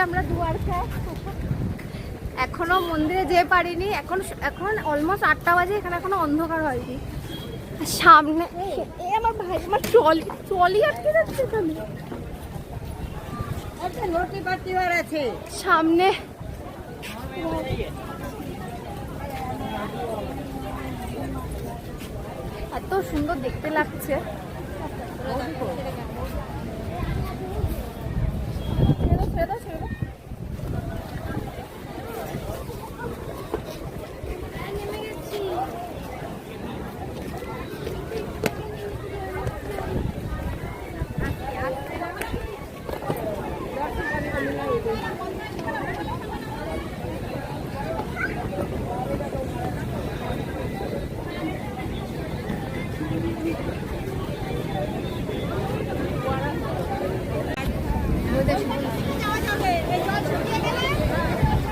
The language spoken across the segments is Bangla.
আমরা দুয়ারকায়, এখনো মন্দিরে যেতে পারিনি। এখন অলমোস্ট 8টা বাজে, এখানে এখনো অন্ধকার হয়নি। সামনে আমার ভাই আমার ট্রলি আটকে যাচ্ছে এখানে। সামনে এত সুন্দর দেখতে লাগছে।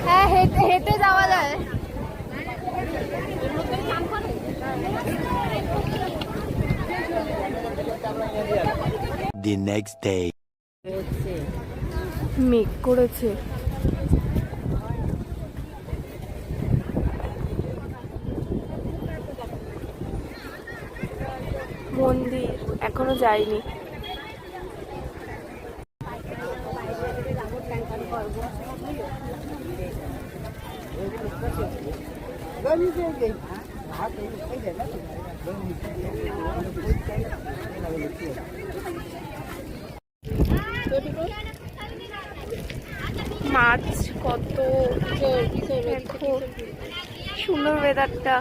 হ্যাঁ, হেঁটে যাওয়া যায়। The next day. মেঘ করেছে। মন্দির এখনো যাইনি। মাছ কত সুন্দর ওয়েদারটা।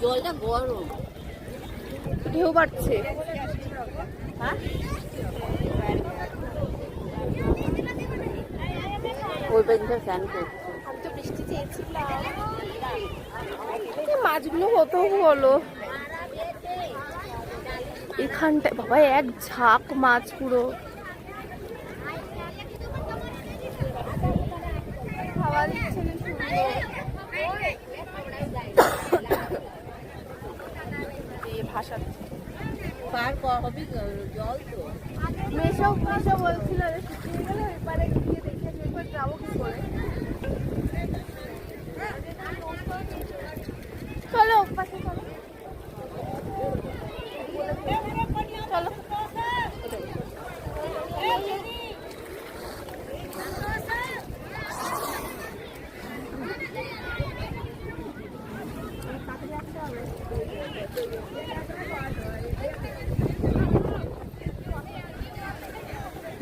জলটা গরম, ঢেউ বাড়ছে। ওই পর্যন্ত স্নান করছে। আমি তো বৃষ্টি চেয়েছিলাম। মাছগুলো কত বলো এখানটায়, বাবা এক ঝাঁক মাছ পুরো। খাওয়া দিচ্ছে না ভাসাচ্ছে। পার কবে জল তো মেশো বলছিল যে শুকিয়ে গেলে এবারে গিয়ে দেখে এবার যাবো কি করে। চলো পাশে চলো চলো।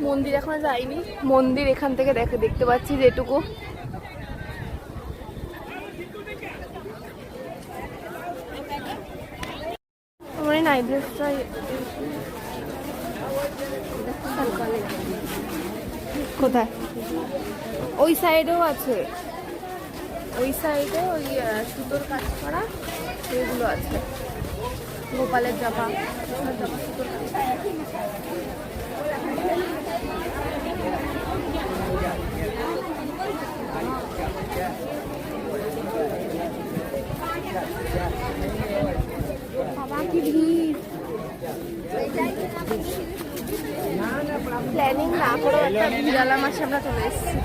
মন্দির এখনো যাইনি। মন্দির এখান থেকে দেখতে পাচ্ছি যেটুকু। আমার এই নাইট ড্রেসটা কোথায়? ওই সাইডেও আছে, ওই সাইডে ওই সুতোর কাজ করা এগুলো আছে। গোপালের জামা, সুতোর কাজ। প্ল্যানিং না করে একটা বিড়ালা মাসে আমরা চলে এসেছি।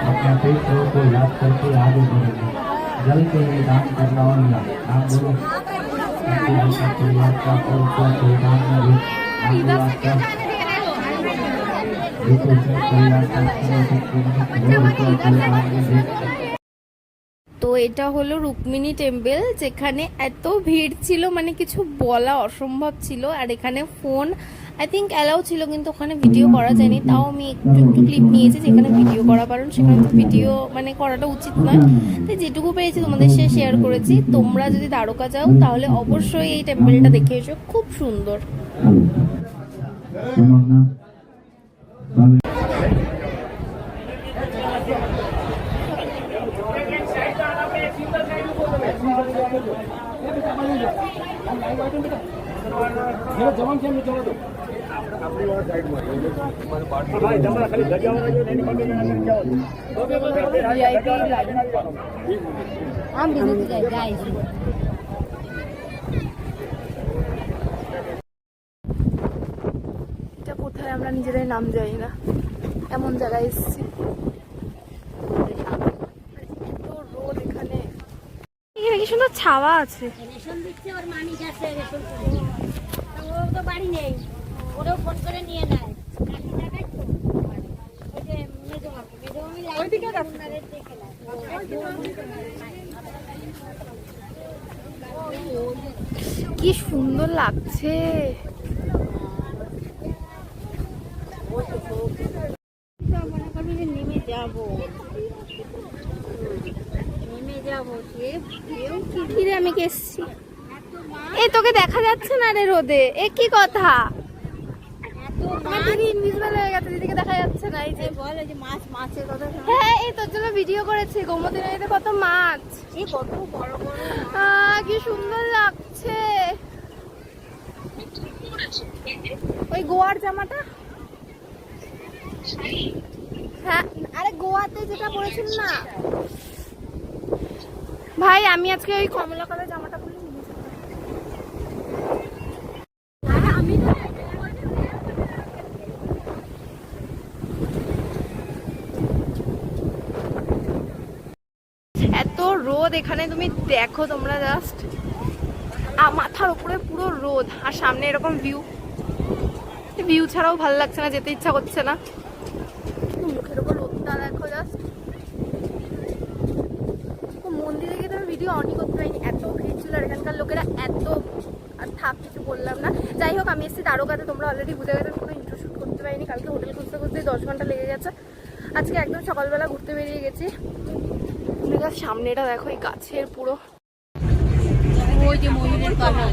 अपने पेशरों को याद करके आगे बढ़ेंगे। जल के लिए दान करना और आप बोलो তো এটা হলো রুক্মিণী টেম্পল, যেখানে এত ভিড় ছিল মানে কিছু বলা অসম্ভব ছিল। আর এখানে ফোন আই থিঙ্ক অ্যালাউ ছিল, কিন্তু ওখানে ভিডিও করা যায়নি। তাও আমি একটু ক্লিপ নিয়েছি যেখানে ভিডিও করা, কারণ সেখানে তো ভিডিও মানে করাটা উচিত নয়। তাই যেটুকু পেরেছি তোমাদের সাথে শেয়ার করেছি। তোমরা যদি দ্বারকা যাও তাহলে অবশ্যই এই টেম্পলটা দেখে এসো, খুব সুন্দর। আমি দিতে যাই এটা কোথায় আমরা নিজেরাই নাম জানি না, এমন জায়গায় এসেছি। এত রোদ এখানে, এখানে কি সুন্দর ছাওয়া আছে। রেশন দিচ্ছে, ওর মানিক আছে রেশন, ও তো বাড়ি নেই, ওরেও ফোন করে নিয়ে নেয়। কি সুন্দর লাগছে। নেমে যাবো, ফিরে আমি কে এসছি। এ তোকে দেখা যাচ্ছে না রে রোদে, এ কি কথা? আমার দিদি ইনভিজিবল হয়ে গেছে, দিদিকে দেখা যাচ্ছে না। এই যে বলে যে মাছ, মাছের কথা হ্যাঁ, এই তোর জন্য ভিডিও করেছে। গোমতী নদীতে কত মাছ, কত বড় বড়। কি সুন্দর লাগছে। ওই গোয়ার জামাটা, হ্যাঁ, আরে গোয়াতে যেটা পরেছিল না ভাই, আমি আজকে ওই কমলা কালার জামাটা পরে নিয়েছি। এত রোদ এখানে, তুমি দেখো তোমরা জাস্ট, মাথার উপরে পুরো রোদ, আর সামনে এরকম ভিউ। ভিউ ছাড়াও ভালো লাগছে না, যেতে ইচ্ছা করছে না। মুখের উপর রোদটা দেখো জাস্ট। মন্দিরে গিয়ে তো আমি ভিডিও অনই করতে পারিনি, এত ভিড় ছিল। আর এখানকার লোকেরা এত, আর থাক কিছু বললাম না। যাই হোক, আমি এসেছি তারকাতে, তোমরা অলরেডি বুঝে গেছো। কোনো ইন্ট্রো শুট করতে পারিনি, কালকে হোটেল খুঁজতে খুঁজতে 10 ঘন্টা লেগে গেছে। আজকে একদম সকালবেলা ঘুরতে বেরিয়ে গেছি। সামনেটা দেখো, এই গাছের পুরো, ওই যে ময়ূরের কালার,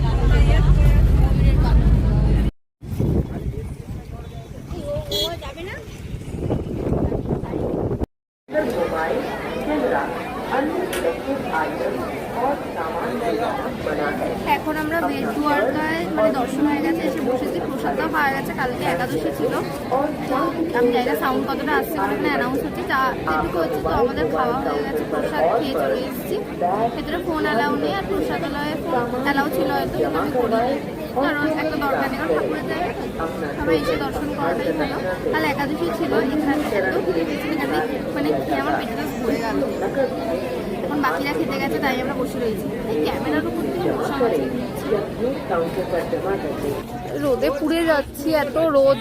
যাবে না। এখন আমরা বেদ দুয়ারকায় মানে দর্শন হয়ে গেছে, এসে বসেছি। প্রসাদটাও পাওয়া গেছে, কালকে একাদশী ছিল। তো আমি জায়গা সাউন্ড কতটা আসছে ওখানে অ্যানাউন্স হচ্ছে, যেটুকু হচ্ছে। তো আমাদের খাওয়া হয়ে গেছে, প্রসাদ খেয়ে চলে এসেছি। ভেতরে ফোন অ্যালাউ নেই, আর প্রসাদালয়ে ফোন অ্যালাউ ছিল হয়তো, কিন্তু আমি করিনি, কারণ একটা দরকার নেই, কারণ ঠাকুরের জায়গা সবাই এসে দর্শন করাটাই ভালো। তাহলে একাদশী ছিল, এখানে এত ঘুরে গেছি, এখানে মানে খেয়ে আমার পেটটা ভরে গেল। এখন বাকিরা খেতে গেছে, তাই আমরা বসে রয়েছি। এই ক্যামেরার উপর থেকে বসা হচ্ছে, রোদে পুড়ে যাচ্ছি, এত রোদ।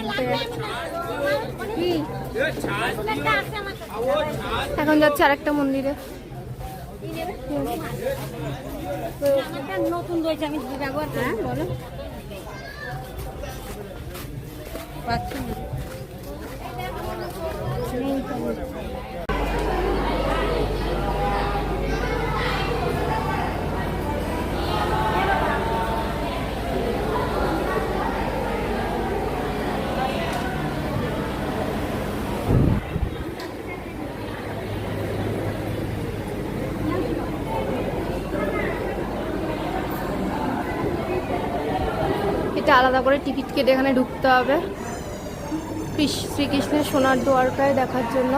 কি এখন যাচ্ছে আরেকটা মন্দিরে। নতুন রয়েছে, আমি ব্যবহার করি। বলো, পাচ্ছি না। এটা আলাদা করে টিকিট কেটে এখানে ঢুকতে হবে, শ্রীকৃষ্ণের সোনার দ্বারকায় দেখার জন্য।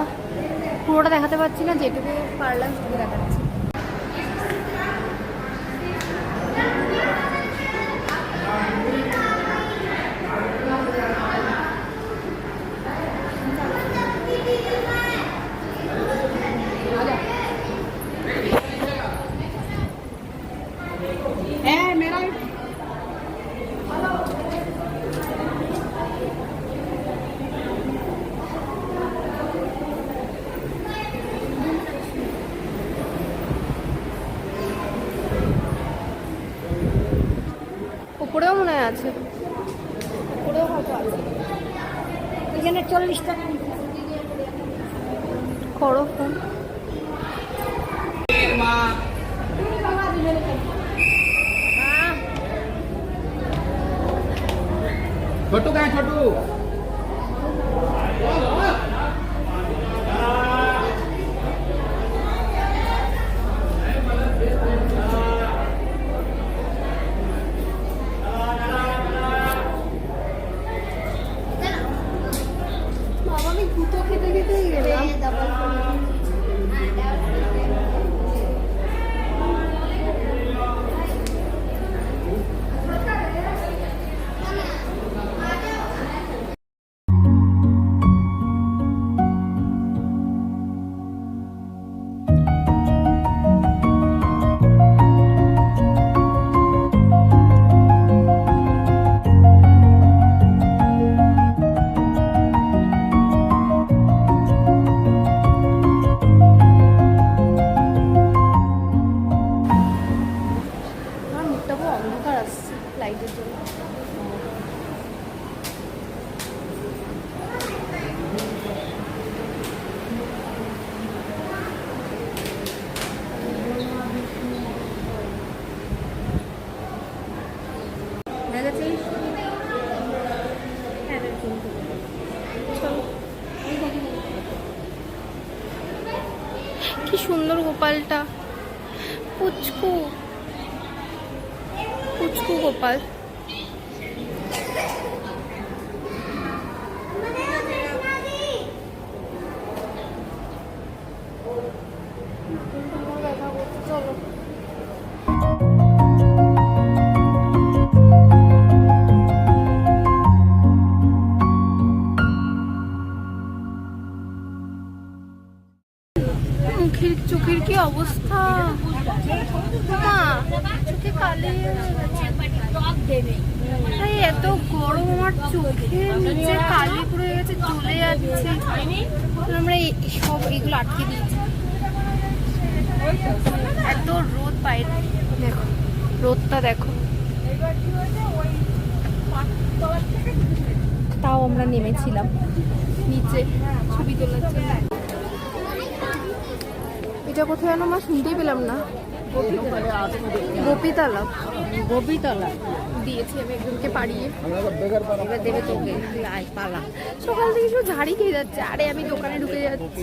পুরোটা দেখাতে পারছি না, যেটুকু পারলাম সেটুকু দেখাচ্ছি। উপরেও মনে হয় আছে, উপরেও হয়তো আছে। এখানে 40 টাকা করো ফোন। छोटू कहाँ है छोटू? কি সুন্দর গোপালটা, পুচকু পুচকু গোপাল। চলো মুখের চোখের কি অবস্থা, মা চোখে কালি হয়ে গেছে। তাই এত গরম, আমার চোখের নিচে কালি পড়ে গেছে, জ্বলে যাচ্ছে। আমরা সব এগুলো আটকে দিয়েছি। এত রোদ বাইরে, দেখো রোদটা দেখো। তাও আমরা নেমেছিলাম নিচে ছবি তোলার জন্য। এটা কোথায় যেন মা শুনতেই পেলাম না। গোপীতলা, গোপীতলা দিয়েছি আমি একজনকে পাড়িয়ে। এবার দেবে তোকে, পালা। সকাল থেকে শুধু ঝাড়ি খেয়ে যাচ্ছে। আরে আমি দোকানে ঢুকে যাচ্ছি।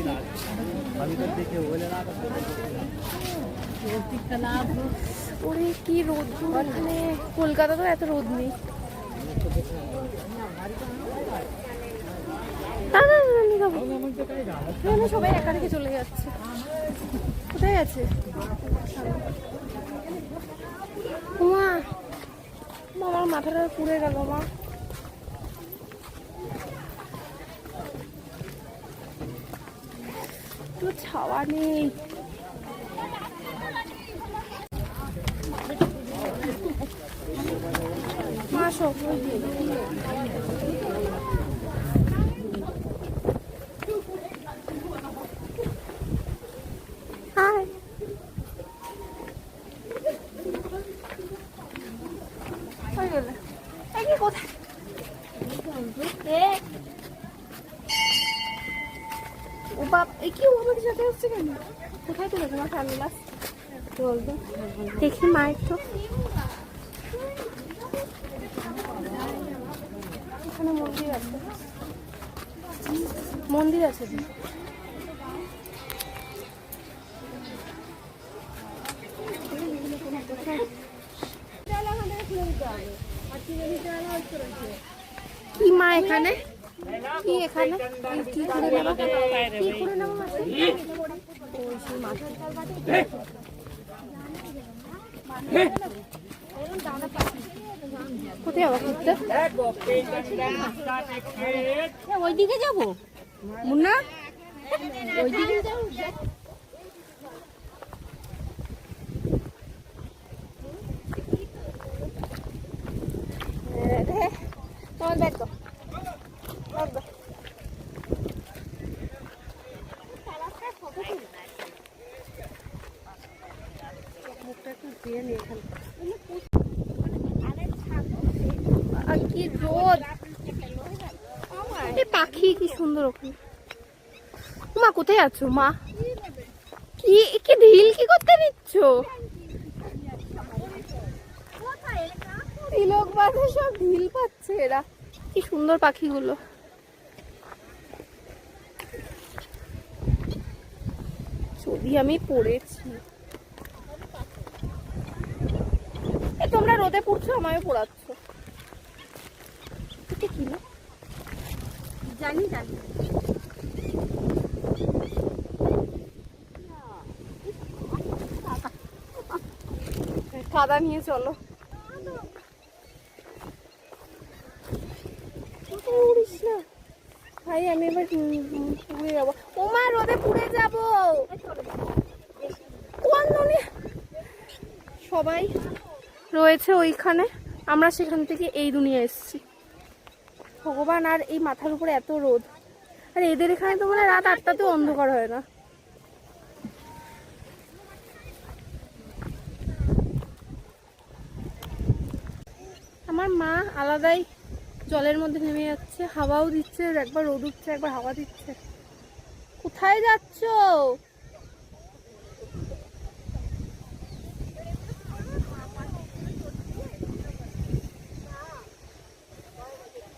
ওরে কি রোদ এখানে, কলকাতা তো এত রোদ নেই। না না না, আমি খাবো। সবাই একা রেখে চলে যাচ্ছে। কোথায় আছে মা? আমার মাথাটা পুড়ে গেল মা। তো ছাওয়া নেই। আসো হাই। কোথায় ও বাপ, এ কি ও আমাদের সাথে হচ্ছে কেন? কোথায় তুলে তোমার সানগ্লাস বলতো দেখি মা একটু। এখানে মন্দির আছে, মন্দির আছে। কি মা এখানে কি, এখানে কি করে নেবা, কি করে নেবা মাছ? ওই সেই মাছ কোথায় যাবো ঘুরতে? ওইদিকে যাবো মুন্না, ওইদিকে যাবো। তোমার ব্যাগ তো কি রোদ, পাখি কি সুন্দর ওখানে। মা কোথায় আছো মা? কি কি ঢিল কি করতে নিচ্ছ? তিলক বাঁধে সব ঢিল পাচ্ছে এরা। কি সুন্দর পাখিগুলো। ছবি আমি পড়েছি। তোমরা রোদে পুড়ছো, আমায় পোড়াচ্ছ। কি না জানি জানি। কাদা নিয়ে চলো। উড়িস না ভাই, আমি এবার পুড়ে যাবো। ও মা রোদে পুড়ে যাবো। সবাই রয়েছে ওইখানে, আমরা সেখান থেকে এই দুনিয়া এসেছি। ভগবান, আর এই মাথার উপরে এত রোদ। আর এদের এখানে তো মানে রাত 8টাতেও অন্ধকার হয় না। আমার মা আলাদাই জলের মধ্যে নেমে যাচ্ছে, হাওয়াও দিচ্ছে, একবার রোদ উঠছে একবার হাওয়া দিচ্ছে। কোথায় যাচ্ছ?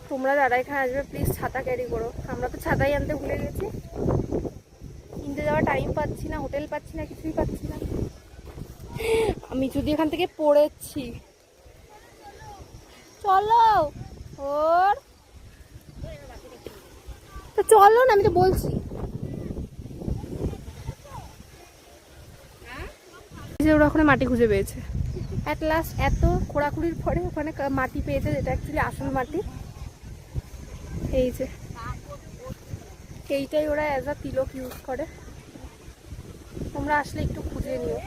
তোমরা যারা এখানে আসবে প্লিজ ছাতা ক্যারি করো। আমরা তো ছাতাই আনতে ভুলে গেছি, কিনতে যাওয়ার টাইম পাচ্ছি পাচ্ছি না, হোটেল পাচ্ছি না, কিছুই পাচ্ছি না। আমি যদি এখান থেকে পড়েছি। চলো ওর তো চলো না, আমি তো বলছি। যে ওরা ওখানে মাটি খুঁজে পেয়েছে অ্যাট লাস্ট, এত খোঁড়াখুড়ির পরে ওখানে মাটি পেয়েছে, যেটা অ্যাকচুয়ালি আসল মাটি। এই যে এইটাই ওরা অ্যাজ আ তিলক ইউজ করে। তোমরা আসলে একটু খুঁজে নিও।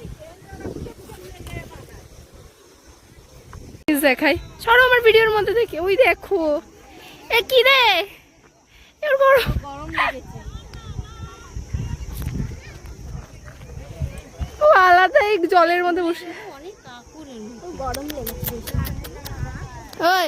দেখাই, সরো আমার ভিডিওর মধ্যে দেখে। ওই দেখো, এ কি রে, এর গরম লেগেছে। ও আলাদা এই জলের মধ্যে বসে অনেক কাকুর গরম লেগেছে। ওই